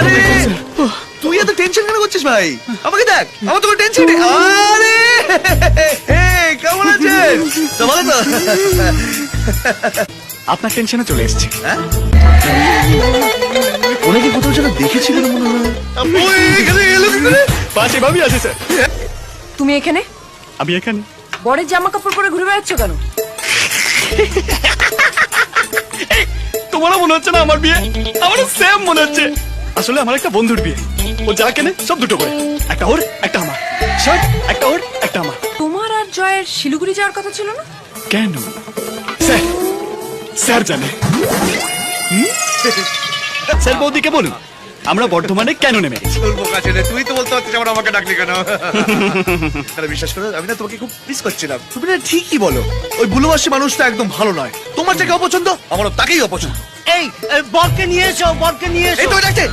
আরে তুই এত টেনশন কেন করছিস ভাই? আমাকে দেখ, আমার তো কোনো টেনশন নেই। আরে কেমন আছেন? তো ভালো তো? আপনার টেনশনে চলে এসেছি। হ্যাঁ? ওনাকে কোথাও যেন দেখেছি বলে মনে হয়। ওই এখানে এলো কি করে? পাশে ভাবি আছে স্যার। তুমি এখানে আমি এখানে। বরের জামা কাপড় পরে ঘুরে বেড়াচ্ছ কেন? তোমারও মনে হচ্ছে না আমার বিয়ে? আমারও সেম মনে হচ্ছে। আসলে আমার একটা বন্ধুর বিয়ে, ও যা কেনে সব দুটো করে, একটা ওর একটা আমার। শার্ট একটা ওর একটা আমার। তোমার আর জয়ের শিলিগুড়ি যাওয়ার কথা ছিল না? কেন? স্যার স্যার জানে। স্যার বৌদিকে বলুন আমরা বর্ধমানে কেন নেমে গেছি। তোর বোকা ছেলে, তুই তো বলতে পারছিস আমার আমাকে ডাকলি কেন? তাহলে বিশ্বাস করো, আমি না তোমাকে খুব মিস করছিলাম। তুমি না ঠিকই বলো, ওই বুলুবাসী মানুষটা একদম ভালো নয়। তোমার যাকে অপছন্দ, আমারও তাকেই অপছন্দ। এই বরকে নিয়ে এসো, বরকে নিয়ে এসো। এই তো ডাকছে।